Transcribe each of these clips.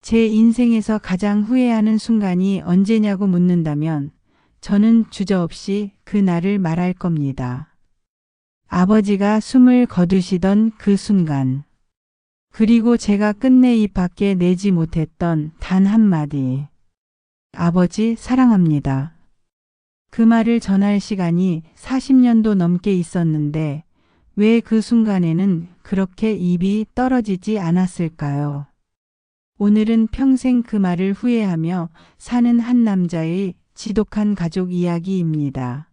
제 인생에서 가장 후회하는 순간이 언제냐고 묻는다면 저는 주저없이 그 날을 말할 겁니다. 아버지가 숨을 거두시던 그 순간. 그리고 제가 끝내 입 밖에 내지 못했던 단 한마디. 아버지 사랑합니다. 그 말을 전할 시간이 40년도 넘게 있었는데 왜 그 순간에는 그렇게 입이 떨어지지 않았을까요? 오늘은 평생 그 말을 후회하며 사는 한 남자의 지독한 가족 이야기입니다.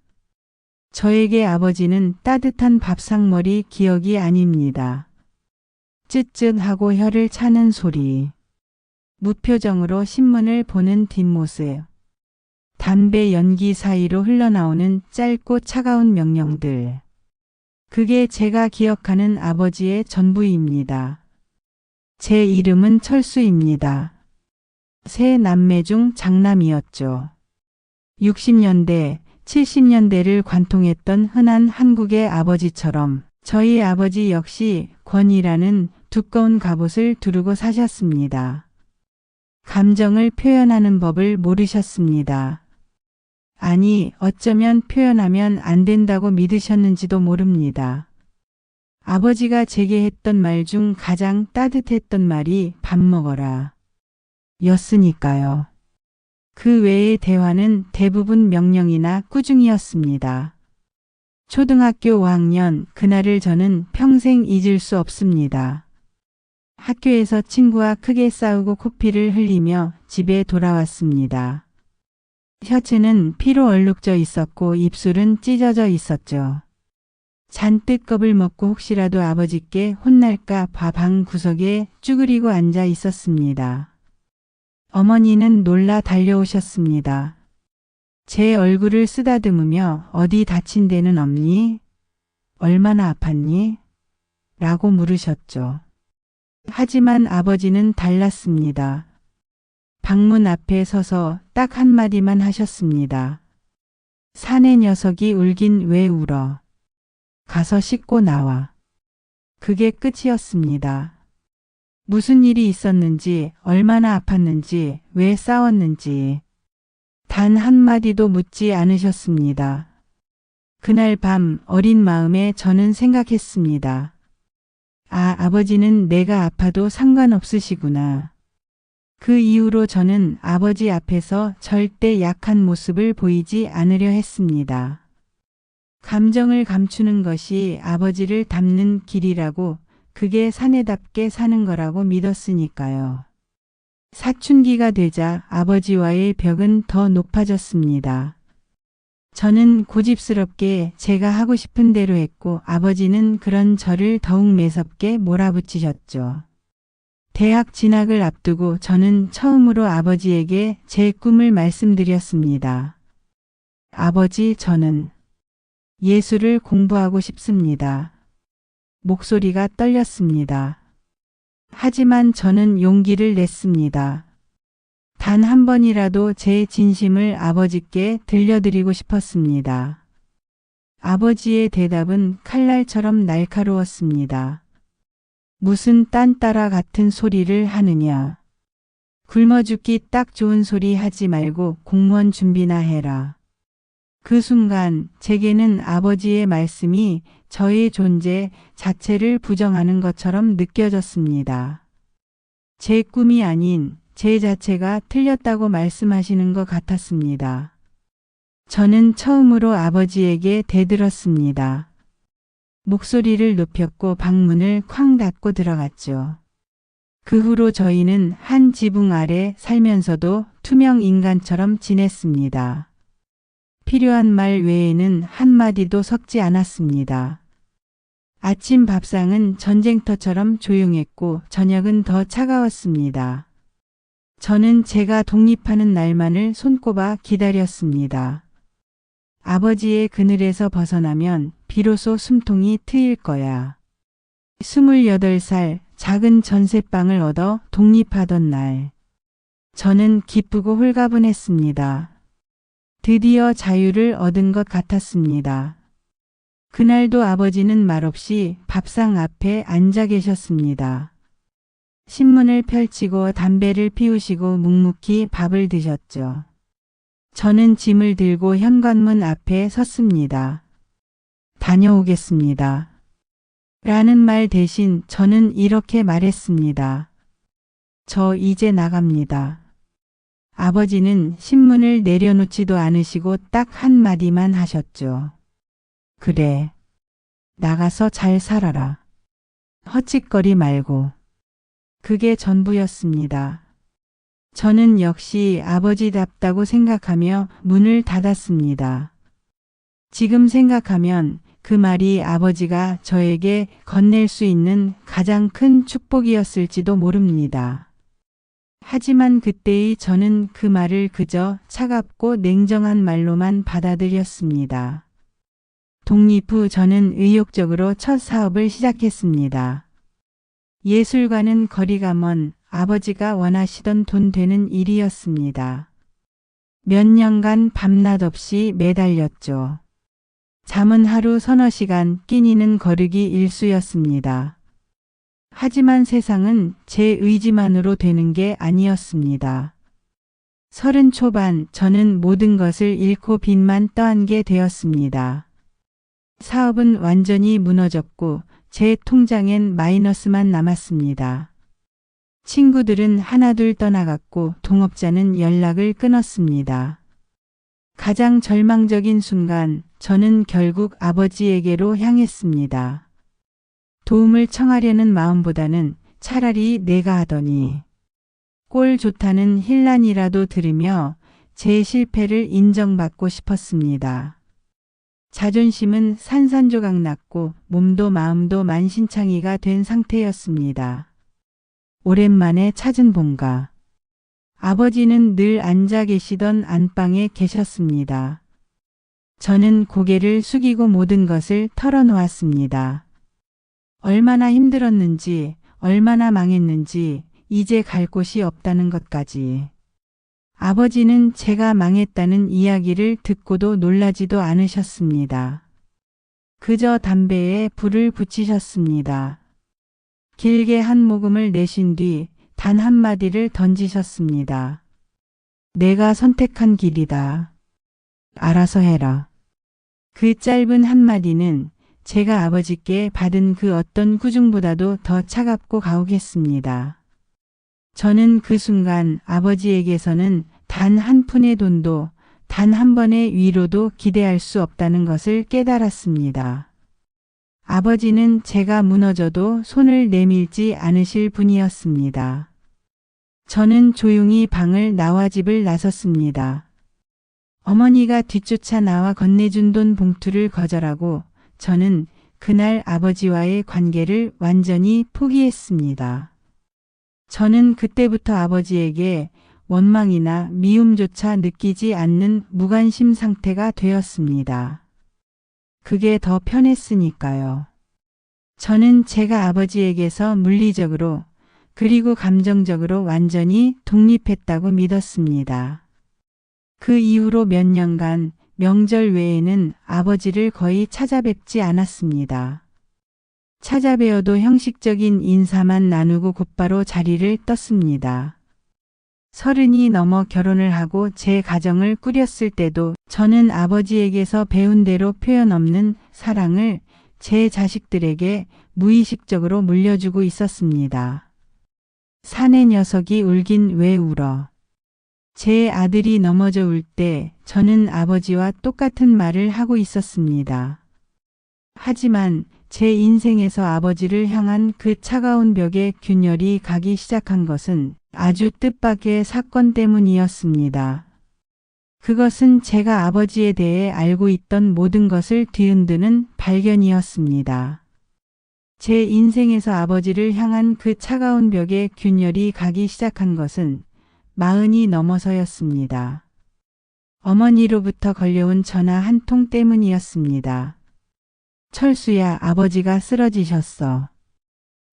저에게 아버지는 따뜻한 밥상머리 기억이 아닙니다. 쯧쯧하고 혀를 차는 소리. 무표정으로 신문을 보는 뒷모습. 담배 연기 사이로 흘러나오는 짧고 차가운 명령들. 그게 제가 기억하는 아버지의 전부입니다. 제 이름은 철수입니다. 세 남매 중 장남이었죠. 60년대, 70년대를 관통했던 흔한 한국의 아버지처럼 저희 아버지 역시 권이라는 두꺼운 갑옷을 두르고 사셨습니다. 감정을 표현하는 법을 모르셨습니다. 아니, 어쩌면 표현하면 안 된다고 믿으셨는지도 모릅니다. 아버지가 제게 했던 말 중 가장 따뜻했던 말이 밥 먹어라 였으니까요. 그 외의 대화는 대부분 명령이나 꾸중이었습니다. 초등학교 5학년 그날을 저는 평생 잊을 수 없습니다. 학교에서 친구와 크게 싸우고 코피를 흘리며 집에 돌아왔습니다. 셔츠는 피로 얼룩져 있었고 입술은 찢어져 있었죠. 잔뜩 겁을 먹고 혹시라도 아버지께 혼날까 방 구석에 쭈그리고 앉아 있었습니다. 어머니는 놀라 달려오셨습니다. 제 얼굴을 쓰다듬으며 어디 다친 데는 없니? 얼마나 아팠니? 라고 물으셨죠. 하지만 아버지는 달랐습니다. 방문 앞에 서서 딱 한마디만 하셨습니다. 사내 녀석이 울긴 왜 울어? 가서 씻고 나와. 그게 끝이었습니다. 무슨 일이 있었는지, 얼마나 아팠는지, 왜 싸웠는지 단 한마디도 묻지 않으셨습니다. 그날 밤 어린 마음에 저는 생각했습니다. 아, 아버지는 내가 아파도 상관없으시구나. 그 이후로 저는 아버지 앞에서 절대 약한 모습을 보이지 않으려 했습니다. 감정을 감추는 것이 아버지를 닮는 길이라고, 그게 사내답게 사는 거라고 믿었으니까요. 사춘기가 되자 아버지와의 벽은 더 높아졌습니다. 저는 고집스럽게 제가 하고 싶은 대로 했고 아버지는 그런 저를 더욱 매섭게 몰아붙이셨죠. 대학 진학을 앞두고 저는 처음으로 아버지에게 제 꿈을 말씀드렸습니다. 아버지, 저는 예술을 공부하고 싶습니다. 목소리가 떨렸습니다. 하지만 저는 용기를 냈습니다. 단 한 번이라도 제 진심을 아버지께 들려드리고 싶었습니다. 아버지의 대답은 칼날처럼 날카로웠습니다. 무슨 딴따라 같은 소리를 하느냐. 굶어 죽기 딱 좋은 소리 하지 말고 공무원 준비나 해라. 그 순간 제게는 아버지의 말씀이 저의 존재 자체를 부정하는 것처럼 느껴졌습니다. 제 꿈이 아닌 제 자체가 틀렸다고 말씀하시는 것 같았습니다. 저는 처음으로 아버지에게 대들었습니다. 목소리를 높였고 방문을 쾅 닫고 들어갔죠. 그 후로 저희는 한 지붕 아래 살면서도 투명 인간처럼 지냈습니다. 필요한 말 외에는 한마디도 섞지 않았습니다. 아침 밥상은 전쟁터처럼 조용했고 저녁은 더 차가웠습니다. 저는 제가 독립하는 날만을 손꼽아 기다렸습니다. 아버지의 그늘에서 벗어나면 비로소 숨통이 트일 거야. 28살 작은 전셋방을 얻어 독립하던 날. 저는 기쁘고 홀가분했습니다. 드디어 자유를 얻은 것 같았습니다. 그날도 아버지는 말없이 밥상 앞에 앉아 계셨습니다. 신문을 펼치고 담배를 피우시고 묵묵히 밥을 드셨죠. 저는 짐을 들고 현관문 앞에 섰습니다. 다녀오겠습니다. 라는 말 대신 저는 이렇게 말했습니다. 저 이제 나갑니다. 아버지는 신문을 내려놓지도 않으시고 딱 한마디만 하셨죠. 그래. 나가서 잘 살아라. 헛짓거리 말고. 그게 전부였습니다. 저는 역시 아버지답다고 생각하며 문을 닫았습니다. 지금 생각하면 그 말이 아버지가 저에게 건넬 수 있는 가장 큰 축복이었을지도 모릅니다. 하지만 그때의 저는 그 말을 그저 차갑고 냉정한 말로만 받아들였습니다. 독립 후 저는 의욕적으로 첫 사업을 시작했습니다. 예술과는 거리가 먼 아버지가 원하시던 돈 되는 일이었습니다. 몇 년간 밤낮 없이 매달렸죠. 잠은 하루 서너 시간 끼니는 거르기 일쑤였습니다. 하지만 세상은 제 의지만으로 되는 게 아니었습니다. 30 초반 저는 모든 것을 잃고 빚만 떠안게 되었습니다. 사업은 완전히 무너졌고 제 통장엔 마이너스만 남았습니다. 친구들은 하나둘 떠나갔고 동업자는 연락을 끊었습니다. 가장 절망적인 순간 저는 결국 아버지에게로 향했습니다. 도움을 청하려는 마음보다는 차라리 내가 하더니 꼴 좋다는 힐난이라도 들으며 제 실패를 인정받고 싶었습니다. 자존심은 산산조각 났고 몸도 마음도 만신창이가 된 상태였습니다. 오랜만에 찾은 본가. 아버지는 늘 앉아 계시던 안방에 계셨습니다. 저는 고개를 숙이고 모든 것을 털어놓았습니다. 얼마나 힘들었는지, 얼마나 망했는지, 이제 갈 곳이 없다는 것까지. 아버지는 제가 망했다는 이야기를 듣고도 놀라지도 않으셨습니다. 그저 담배에 불을 붙이셨습니다. 길게 한 모금을 내신 뒤 단 한마디를 던지셨습니다. 내가 선택한 길이다. 알아서 해라. 그 짧은 한마디는 제가 아버지께 받은 그 어떤 구중보다도 더 차갑고 가혹했습니다. 저는 그 순간 아버지에게서는 단 한 푼의 돈도 단 한 번의 위로도 기대할 수 없다는 것을 깨달았습니다. 아버지는 제가 무너져도 손을 내밀지 않으실 분이었습니다. 저는 조용히 방을 나와 집을 나섰습니다. 어머니가 뒤쫓아 나와 건네준 돈 봉투를 거절하고 저는 그날 아버지와의 관계를 완전히 포기했습니다. 저는 그때부터 아버지에게 원망이나 미움조차 느끼지 않는 무관심 상태가 되었습니다. 그게 더 편했으니까요. 저는 제가 아버지에게서 물리적으로 그리고 감정적으로 완전히 독립했다고 믿었습니다. 그 이후로 몇 년간 명절 외에는 아버지를 거의 찾아뵙지 않았습니다. 찾아뵈어도 형식적인 인사만 나누고 곧바로 자리를 떴습니다. 30이 넘어 결혼을 하고 제 가정을 꾸렸을 때도 저는 아버지에게서 배운 대로 표현 없는 사랑을 제 자식들에게 무의식적으로 물려주고 있었습니다. 사내 녀석이 울긴 왜 울어. 제 아들이 넘어져 울 때 저는 아버지와 똑같은 말을 하고 있었습니다. 하지만 제 인생에서 아버지를 향한 그 차가운 벽에 균열이 가기 시작한 것은 아주 뜻밖의 사건 때문이었습니다. 그것은 제가 아버지에 대해 알고 있던 모든 것을 뒤흔드는 발견이었습니다. 제 인생에서 아버지를 향한 그 차가운 벽에 균열이 가기 시작한 것은 40이 넘어서였습니다. 어머니로부터 걸려온 전화 한 통 때문이었습니다. 철수야, 아버지가 쓰러지셨어.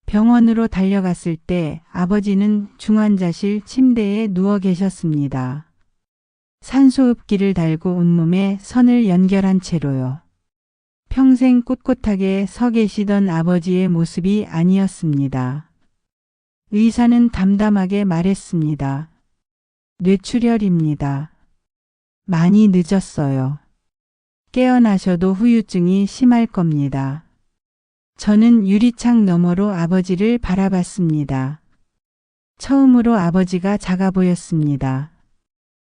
병원으로 달려갔을 때 아버지는 중환자실 침대에 누워 계셨습니다. 산소흡기를 달고 온몸에 선을 연결한 채로요. 평생 꿋꿋하게 서 계시던 아버지의 모습이 아니었습니다. 의사는 담담하게 말했습니다. 뇌출혈입니다. 많이 늦었어요. 깨어나셔도 후유증이 심할 겁니다. 저는 유리창 너머로 아버지를 바라봤습니다. 처음으로 아버지가 작아 보였습니다.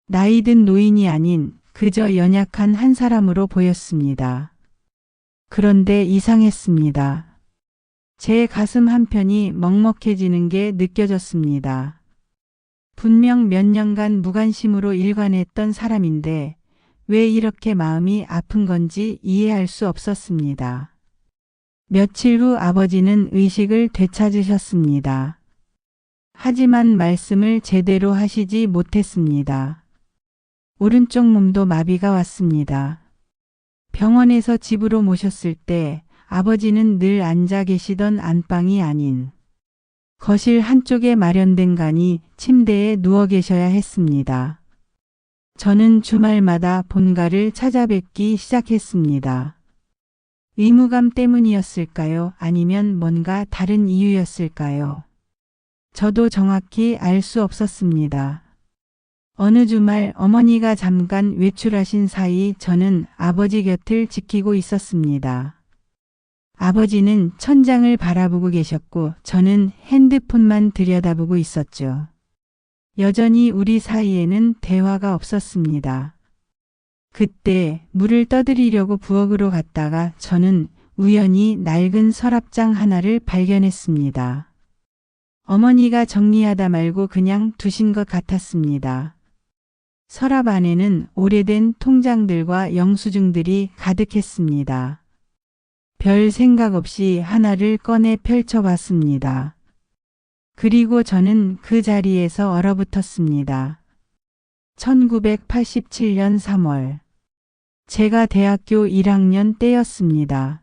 나이든 노인이 아닌 그저 연약한 한 사람으로 보였습니다. 그런데 이상했습니다. 제 가슴 한편이 먹먹해지는 게 느껴졌습니다. 분명 몇 년간 무관심으로 일관했던 사람인데 왜 이렇게 마음이 아픈 건지 이해할 수 없었습니다. 며칠 후 아버지는 의식을 되찾으셨습니다. 하지만 말씀을 제대로 하시지 못했습니다. 오른쪽 몸도 마비가 왔습니다. 병원에서 집으로 모셨을 때 아버지는 늘 앉아 계시던 안방이 아닌 거실 한쪽에 마련된 간이 침대에 누워 계셔야 했습니다. 저는 주말마다 본가를 찾아뵙기 시작했습니다. 의무감 때문이었을까요? 아니면 뭔가 다른 이유였을까요? 저도 정확히 알 수 없었습니다. 어느 주말 어머니가 잠깐 외출하신 사이 저는 아버지 곁을 지키고 있었습니다. 아버지는 천장을 바라보고 계셨고 저는 핸드폰만 들여다보고 있었죠. 여전히 우리 사이에는 대화가 없었습니다. 그때 물을 떠드리려고 부엌으로 갔다가 저는 우연히 낡은 서랍장 하나를 발견했습니다. 어머니가 정리하다 말고 그냥 두신 것 같았습니다. 서랍 안에는 오래된 통장들과 영수증들이 가득했습니다. 별 생각 없이 하나를 꺼내 펼쳐봤습니다. 그리고 저는 그 자리에서 얼어붙었습니다. 1987년 3월. 제가 대학교 1학년 때였습니다.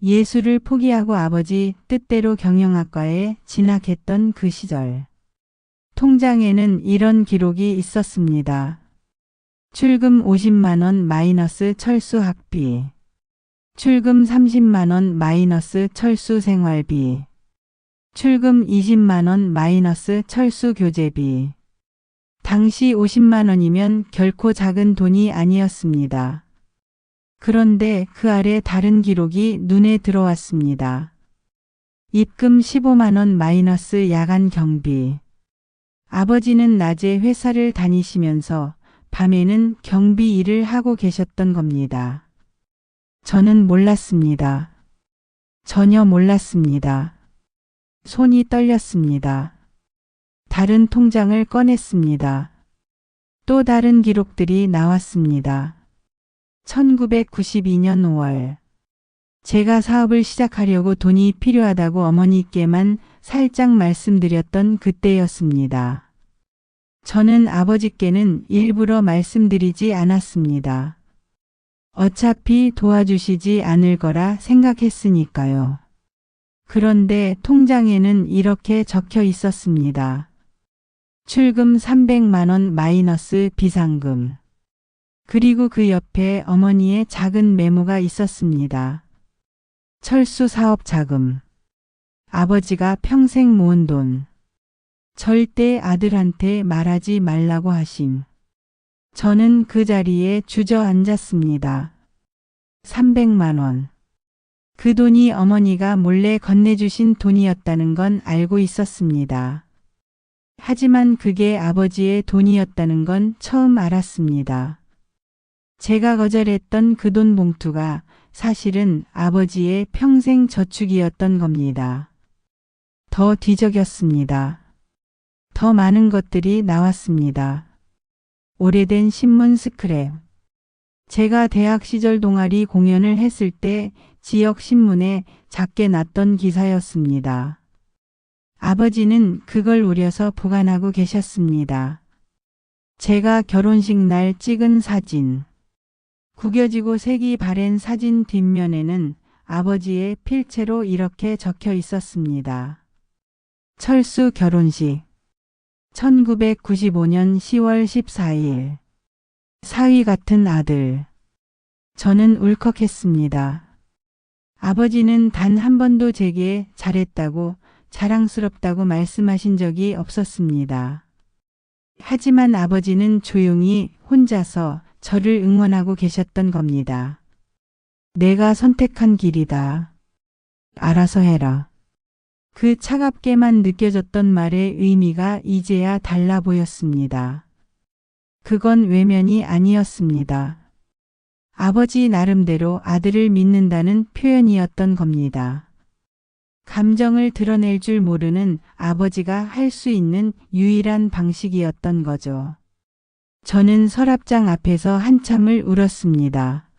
예술을 포기하고 아버지 뜻대로 경영학과에 진학했던 그 시절. 통장에는 이런 기록이 있었습니다. 출금 50만 원 마이너스 철수 학비. 출금 30만 원 마이너스 철수 생활비. 출금 20만 원 마이너스 철수 교재비. 당시 50만 원이면 결코 작은 돈이 아니었습니다. 그런데 그 아래 다른 기록이 눈에 들어왔습니다. 입금 15만 원 마이너스 야간 경비. 아버지는 낮에 회사를 다니시면서 밤에는 경비 일을 하고 계셨던 겁니다. 저는 몰랐습니다. 전혀 몰랐습니다. 손이 떨렸습니다. 다른 통장을 꺼냈습니다. 또 다른 기록들이 나왔습니다. 1992년 5월. 제가 사업을 시작하려고 돈이 필요하다고 어머니께만 살짝 말씀드렸던 그때였습니다. 저는 아버지께는 일부러 말씀드리지 않았습니다. 어차피 도와주시지 않을 거라 생각했으니까요. 그런데 통장에는 이렇게 적혀 있었습니다. 출금 300만 원 마이너스 비상금. 그리고 그 옆에 어머니의 작은 메모가 있었습니다. 철수 사업 자금. 아버지가 평생 모은 돈. 절대 아들한테 말하지 말라고 하심. 저는 그 자리에 주저앉았습니다. 300만 원. 그 돈이 어머니가 몰래 건네주신 돈이었다는 건 알고 있었습니다. 하지만 그게 아버지의 돈이었다는 건 처음 알았습니다. 제가 거절했던 그 돈 봉투가 사실은 아버지의 평생 저축이었던 겁니다. 더 뒤적였습니다. 더 많은 것들이 나왔습니다. 오래된 신문 스크랩. 제가 대학 시절 동아리 공연을 했을 때 지역 신문에 작게 났던 기사였습니다. 아버지는 그걸 우려서 보관하고 계셨습니다. 제가 결혼식 날 찍은 사진. 구겨지고 색이 바랜 사진 뒷면에는 아버지의 필체로 이렇게 적혀 있었습니다. 철수 결혼식. 1995년 10월 14일. 사위 같은 아들. 저는 울컥했습니다. 아버지는 단 한 번도 제게 잘했다고, 자랑스럽다고 말씀하신 적이 없었습니다. 하지만 아버지는 조용히 혼자서 저를 응원하고 계셨던 겁니다. 내가 선택한 길이다. 알아서 해라. 그 차갑게만 느껴졌던 말의 의미가 이제야 달라 보였습니다. 그건 외면이 아니었습니다. 아버지 나름대로 아들을 믿는다는 표현이었던 겁니다. 감정을 드러낼 줄 모르는 아버지가 할 수 있는 유일한 방식이었던 거죠. 저는 서랍장 앞에서 한참을 울었습니다.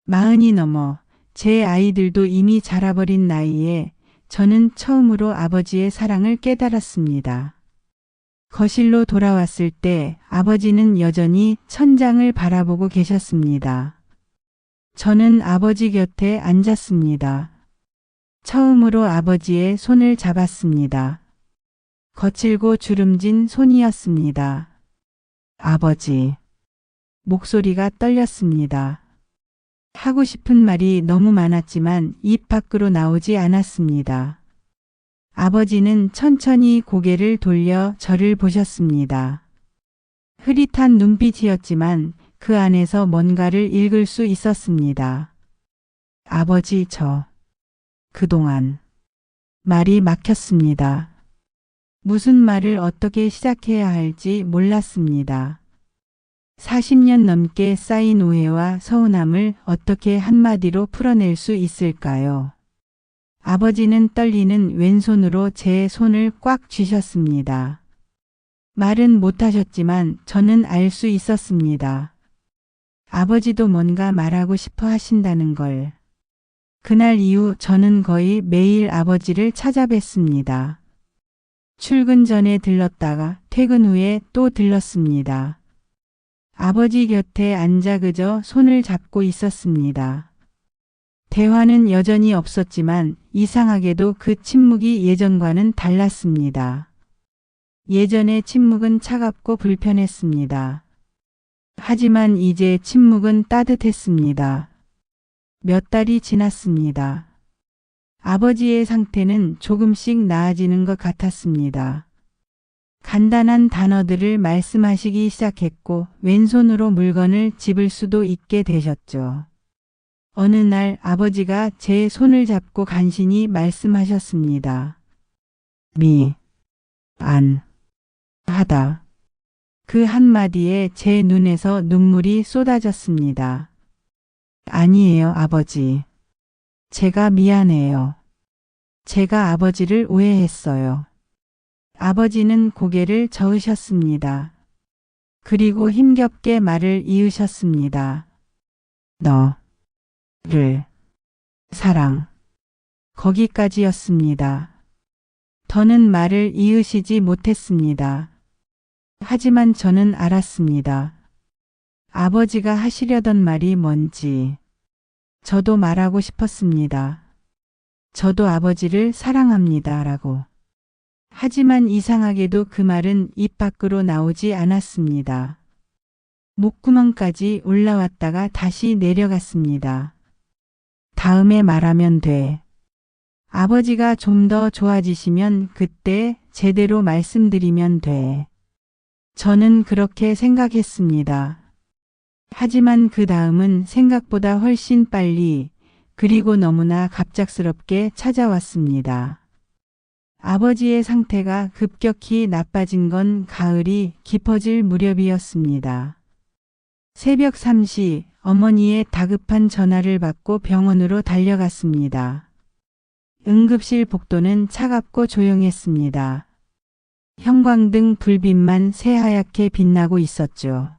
40이 넘어 제 아이들도 이미 자라버린 나이에 저는 처음으로 아버지의 사랑을 깨달았습니다. 거실로 돌아왔을 때 아버지는 여전히 천장을 바라보고 계셨습니다. 저는 아버지 곁에 앉았습니다. 처음으로 아버지의 손을 잡았습니다. 거칠고 주름진 손이었습니다. 아버지. 목소리가 떨렸습니다. 하고 싶은 말이 너무 많았지만 입 밖으로 나오지 않았습니다. 아버지는 천천히 고개를 돌려 저를 보셨습니다. 흐릿한 눈빛이었지만 그 안에서 뭔가를 읽을 수 있었습니다. 아버지, 그동안 말이 막혔습니다. 무슨 말을 어떻게 시작해야 할지 몰랐습니다. 40년 넘게 쌓인 오해와 서운함을 어떻게 한마디로 풀어낼 수 있을까요? 아버지는 떨리는 왼손으로 제 손을 꽉 쥐셨습니다. 말은 못하셨지만 저는 알 수 있었습니다. 아버지도 뭔가 말하고 싶어 하신다는 걸. 그날 이후 저는 거의 매일 아버지를 찾아뵀습니다. 출근 전에 들렀다가 퇴근 후에 또 들렀습니다. 아버지 곁에 앉아 그저 손을 잡고 있었습니다. 대화는 여전히 없었지만 이상하게도 그 침묵이 예전과는 달랐습니다. 예전의 침묵은 차갑고 불편했습니다. 하지만 이제 침묵은 따뜻했습니다. 몇 달이 지났습니다. 아버지의 상태는 조금씩 나아지는 것 같았습니다. 간단한 단어들을 말씀하시기 시작했고 왼손으로 물건을 집을 수도 있게 되셨죠. 어느 날 아버지가 제 손을 잡고 간신히 말씀하셨습니다. 하다. 그 한마디에 제 눈에서 눈물이 쏟아졌습니다. 아니에요, 아버지. 제가 미안해요. 제가 아버지를 오해했어요. 아버지는 고개를 저으셨습니다. 그리고 힘겹게 말을 이으셨습니다. 너를 사랑. 거기까지였습니다. 더는 말을 이으시지 못했습니다. 하지만 저는 알았습니다. 아버지가 하시려던 말이 뭔지. 저도 말하고 싶었습니다. 저도 아버지를 사랑합니다. 라고. 하지만 이상하게도 그 말은 입 밖으로 나오지 않았습니다. 목구멍까지 올라왔다가 다시 내려갔습니다. 다음에 말하면 돼. 아버지가 좀 더 좋아지시면 그때 제대로 말씀드리면 돼. 저는 그렇게 생각했습니다. 하지만 그 다음은 생각보다 훨씬 빨리 그리고 너무나 갑작스럽게 찾아왔습니다. 아버지의 상태가 급격히 나빠진 건 가을이 깊어질 무렵이었습니다. 새벽 3시 어머니의 다급한 전화를 받고 병원으로 달려갔습니다. 응급실 복도는 차갑고 조용했습니다. 형광등 불빛만 새하얗게 빛나고 있었죠.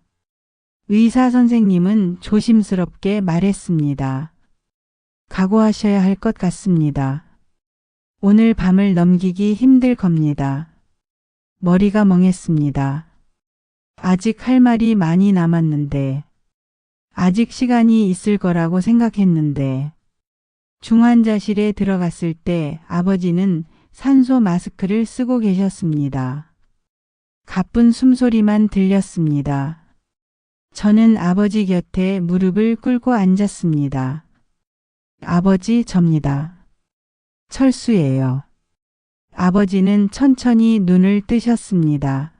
의사 선생님은 조심스럽게 말했습니다. 각오하셔야 할 것 같습니다. 오늘 밤을 넘기기 힘들 겁니다. 머리가 멍했습니다. 아직 할 말이 많이 남았는데, 아직 시간이 있을 거라고 생각했는데, 중환자실에 들어갔을 때 아버지는 산소 마스크를 쓰고 계셨습니다. 가쁜 숨소리만 들렸습니다. 저는 아버지 곁에 무릎을 꿇고 앉았습니다. 아버지, 접니다. 철수예요. 아버지는 천천히 눈을 뜨셨습니다.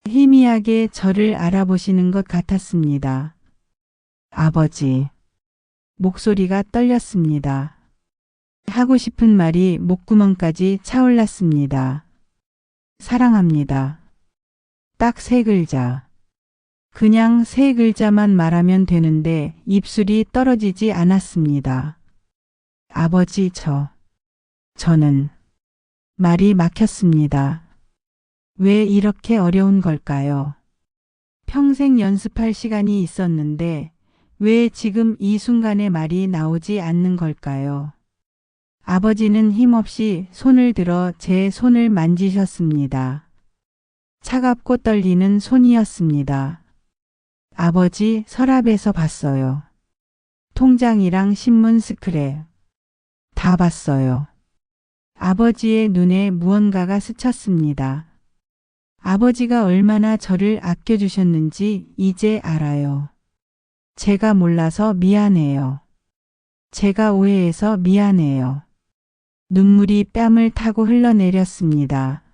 희미하게 저를 알아보시는 것 같았습니다. 아버지. 목소리가 떨렸습니다. 하고 싶은 말이 목구멍까지 차올랐습니다. 사랑합니다. 딱 3글자. 그냥 3글자만 말하면 되는데 입술이 떨어지지 않았습니다. 아버지 저는 말이 막혔습니다. 왜 이렇게 어려운 걸까요? 평생 연습할 시간이 있었는데 왜 지금 이 순간에 말이 나오지 않는 걸까요? 아버지는 힘없이 손을 들어 제 손을 만지셨습니다. 차갑고 떨리는 손이었습니다. 아버지 서랍에서 봤어요. 통장이랑 신문 스크랩. 다 봤어요. 아버지의 눈에 무언가가 스쳤습니다. 아버지가 얼마나 저를 아껴주셨는지 이제 알아요. 제가 몰라서 미안해요. 제가 오해해서 미안해요. 눈물이 뺨을 타고 흘러내렸습니다.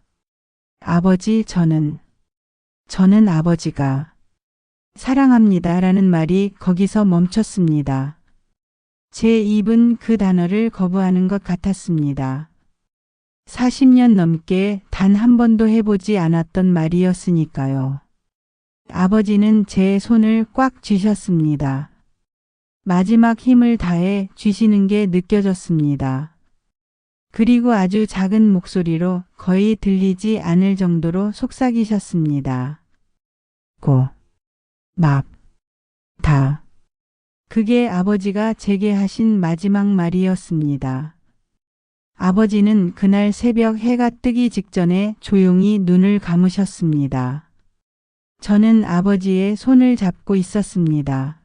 아버지 저는 아버지가 사랑합니다 라는 말이 거기서 멈췄습니다. 제 입은 그 단어를 거부하는 것 같았습니다. 40년 넘게 단 한 번도 해보지 않았던 말이었으니까요. 아버지는 제 손을 꽉 쥐셨습니다. 마지막 힘을 다해 쥐시는 게 느껴졌습니다. 그리고 아주 작은 목소리로 거의 들리지 않을 정도로 속삭이셨습니다. 다. 그게 아버지가 제게 하신 마지막 말이었습니다. 아버지는 그날 새벽 해가 뜨기 직전에 조용히 눈을 감으셨습니다. 저는 아버지의 손을 잡고 있었습니다.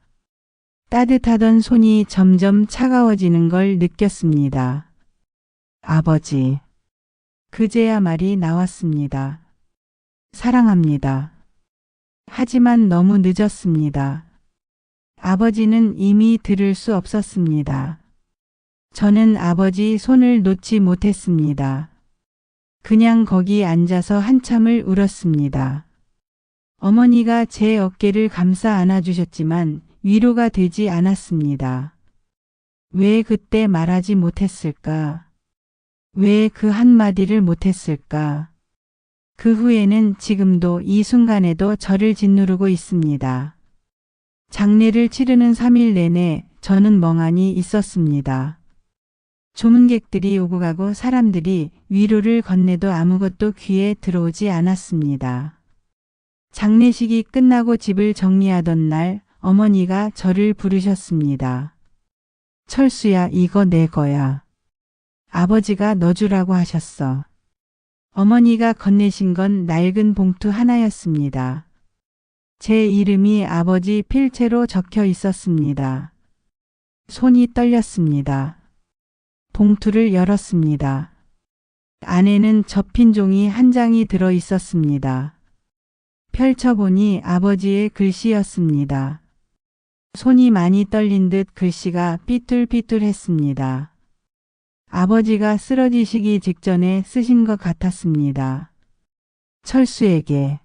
따뜻하던 손이 점점 차가워지는 걸 느꼈습니다. 아버지. 그제야 말이 나왔습니다. 사랑합니다. 하지만 너무 늦었습니다. 아버지는 이미 들을 수 없었습니다. 저는 아버지 손을 놓지 못했습니다. 그냥 거기 앉아서 한참을 울었습니다. 어머니가 제 어깨를 감싸 안아주셨지만 위로가 되지 않았습니다. 왜 그때 말하지 못했을까? 왜 그 한마디를 못했을까? 그 후에는 지금도 이 순간에도 저를 짓누르고 있습니다. 장례를 치르는 3일 내내 저는 멍하니 있었습니다. 조문객들이 오고 가고 사람들이 위로를 건네도 아무것도 귀에 들어오지 않았습니다. 장례식이 끝나고 집을 정리하던 날 어머니가 저를 부르셨습니다. 철수야, 이거 내 거야. 아버지가 넣어주라고 하셨어. 어머니가 건네신 건 낡은 봉투 하나였습니다. 제 이름이 아버지 필체로 적혀 있었습니다. 손이 떨렸습니다. 봉투를 열었습니다. 안에는 접힌 종이 한 장이 들어 있었습니다. 펼쳐보니 아버지의 글씨였습니다. 손이 많이 떨린 듯 글씨가 삐뚤삐뚤했습니다. 아버지가 쓰러지시기 직전에 쓰신 것 같았습니다. 철수에게.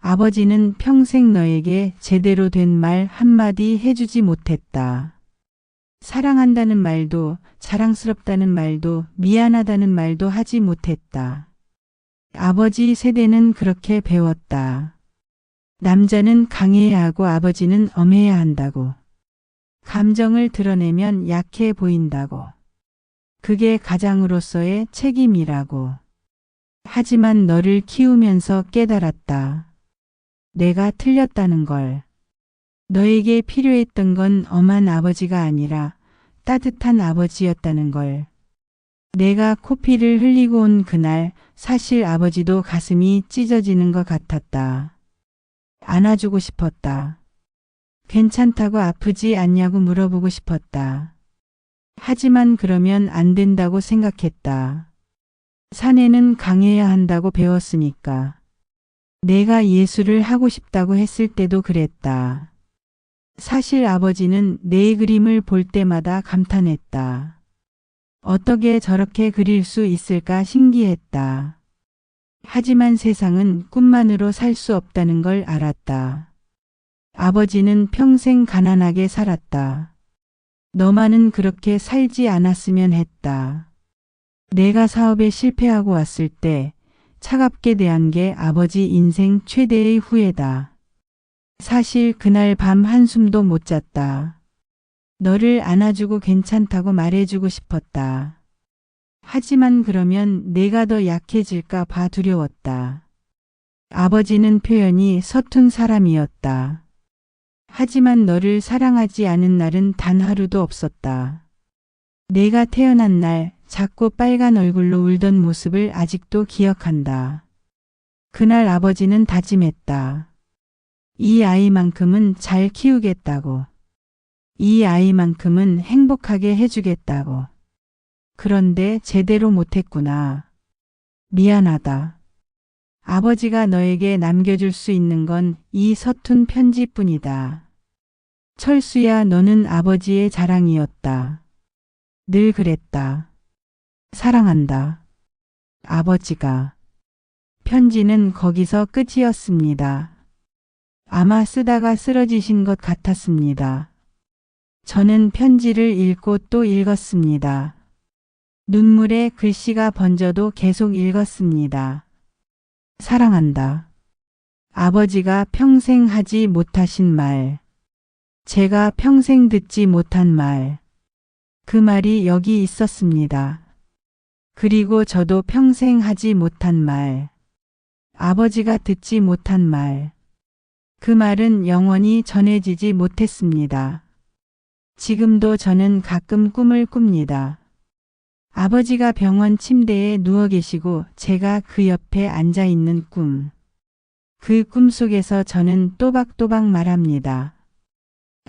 아버지는 평생 너에게 제대로 된 말 한마디 해주지 못했다. 사랑한다는 말도, 자랑스럽다는 말도, 미안하다는 말도 하지 못했다. 아버지 세대는 그렇게 배웠다. 남자는 강해야 하고 아버지는 엄해야 한다고. 감정을 드러내면 약해 보인다고. 그게 가장으로서의 책임이라고. 하지만 너를 키우면서 깨달았다. 내가 틀렸다는 걸. 너에게 필요했던 건 엄한 아버지가 아니라 따뜻한 아버지였다는 걸. 내가 코피를 흘리고 온 그날 사실 아버지도 가슴이 찢어지는 것 같았다. 안아주고 싶었다. 괜찮다고 아프지 않냐고 물어보고 싶었다. 하지만 그러면 안 된다고 생각했다. 사내는 강해야 한다고 배웠으니까. 내가 예술을 하고 싶다고 했을 때도 그랬다. 사실 아버지는 내 그림을 볼 때마다 감탄했다. 어떻게 저렇게 그릴 수 있을까 신기했다. 하지만 세상은 꿈만으로 살 수 없다는 걸 알았다. 아버지는 평생 가난하게 살았다. 너만은 그렇게 살지 않았으면 했다. 내가 사업에 실패하고 왔을 때 차갑게 대한 게 아버지 인생 최대의 후회다. 사실 그날 밤 한숨도 못 잤다. 너를 안아주고 괜찮다고 말해주고 싶었다. 하지만 그러면 내가 더 약해질까 봐 두려웠다. 아버지는 표현이 서툰 사람이었다. 하지만 너를 사랑하지 않은 날은 단 하루도 없었다. 내가 태어난 날 작고 빨간 얼굴로 울던 모습을 아직도 기억한다. 그날 아버지는 다짐했다. 이 아이만큼은 잘 키우겠다고. 이 아이만큼은 행복하게 해주겠다고. 그런데 제대로 못했구나. 미안하다. 아버지가 너에게 남겨줄 수 있는 건 이 서툰 편지뿐이다. 철수야, 너는 아버지의 자랑이었다. 늘 그랬다. 사랑한다. 아버지가. 편지는 거기서 끝이었습니다. 아마 쓰다가 쓰러지신 것 같았습니다. 저는 편지를 읽고 또 읽었습니다. 눈물에 글씨가 번져도 계속 읽었습니다. 사랑한다. 아버지가 평생 하지 못하신 말. 제가 평생 듣지 못한 말. 그 말이 여기 있었습니다. 그리고 저도 평생 하지 못한 말. 아버지가 듣지 못한 말. 그 말은 영원히 전해지지 못했습니다. 지금도 저는 가끔 꿈을 꿉니다. 아버지가 병원 침대에 누워 계시고 제가 그 옆에 앉아 있는 꿈. 그 꿈 속에서 저는 또박또박 말합니다.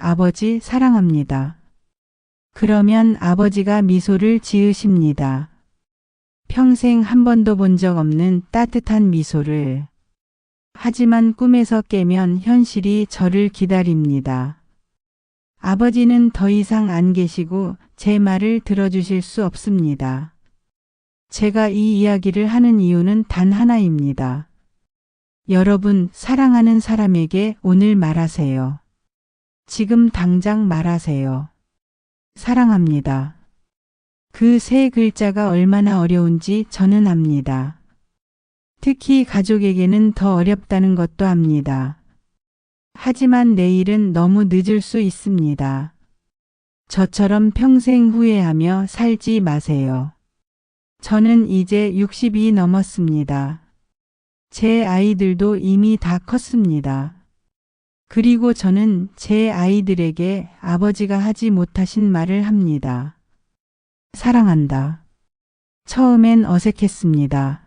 아버지 사랑합니다. 그러면 아버지가 미소를 지으십니다. 평생 한 번도 본 적 없는 따뜻한 미소를. 하지만 꿈에서 깨면 현실이 저를 기다립니다. 아버지는 더 이상 안 계시고 제 말을 들어주실 수 없습니다. 제가 이 이야기를 하는 이유는 단 하나입니다. 여러분, 사랑하는 사람에게 오늘 말하세요. 지금 당장 말하세요. 사랑합니다. 그 세 글자가 얼마나 어려운지 저는 압니다. 특히 가족에게는 더 어렵다는 것도 압니다. 하지만 내일은 너무 늦을 수 있습니다. 저처럼 평생 후회하며 살지 마세요. 저는 이제 60이 넘었습니다. 제 아이들도 이미 다 컸습니다. 그리고 저는 제 아이들에게 아버지가 하지 못하신 말을 합니다. 사랑한다. 처음엔 어색했습니다.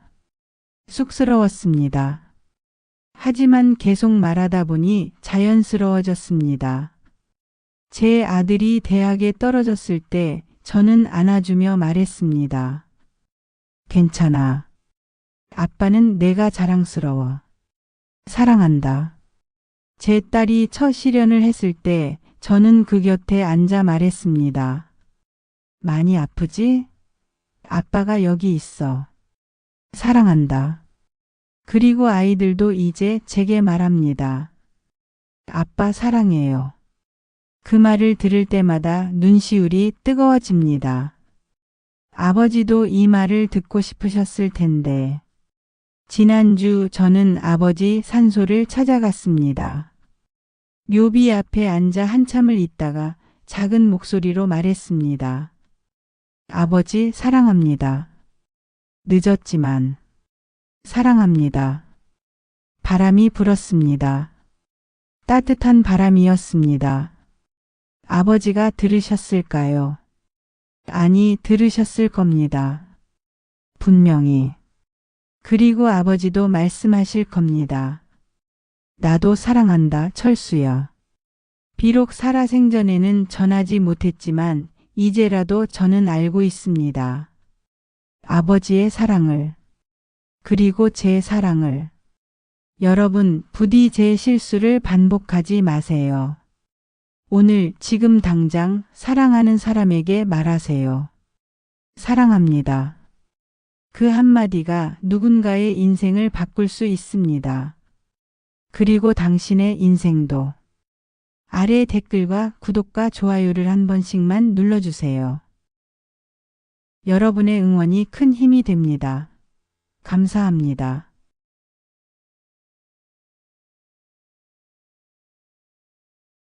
쑥스러웠습니다. 하지만 계속 말하다 보니 자연스러워졌습니다. 제 아들이 대학에 떨어졌을 때 저는 안아주며 말했습니다. 괜찮아. 아빠는 내가 자랑스러워. 사랑한다. 제 딸이 첫 실연을 했을 때 저는 그 곁에 앉아 말했습니다. 많이 아프지? 아빠가 여기 있어. 사랑한다. 그리고 아이들도 이제 제게 말합니다. 아빠 사랑해요. 그 말을 들을 때마다 눈시울이 뜨거워집니다. 아버지도 이 말을 듣고 싶으셨을 텐데. 지난주 저는 아버지 산소를 찾아갔습니다. 묘비 앞에 앉아 한참을 있다가 작은 목소리로 말했습니다. 아버지 사랑합니다. 늦었지만 사랑합니다. 바람이 불었습니다. 따뜻한 바람이었습니다. 아버지가 들으셨을까요? 아니, 들으셨을 겁니다. 분명히. 그리고 아버지도 말씀하실 겁니다. 나도 사랑한다, 철수야. 비록 살아생전에는 전하지 못했지만 이제라도 저는 알고 있습니다. 아버지의 사랑을. 그리고 제 사랑을. 여러분, 부디 제 실수를 반복하지 마세요. 오늘 지금 당장 사랑하는 사람에게 말하세요. 사랑합니다. 그 한마디가 누군가의 인생을 바꿀 수 있습니다. 그리고 당신의 인생도. 아래 댓글과 구독과 좋아요를 한 번씩만 눌러주세요. 여러분의 응원이 큰 힘이 됩니다. 감사합니다.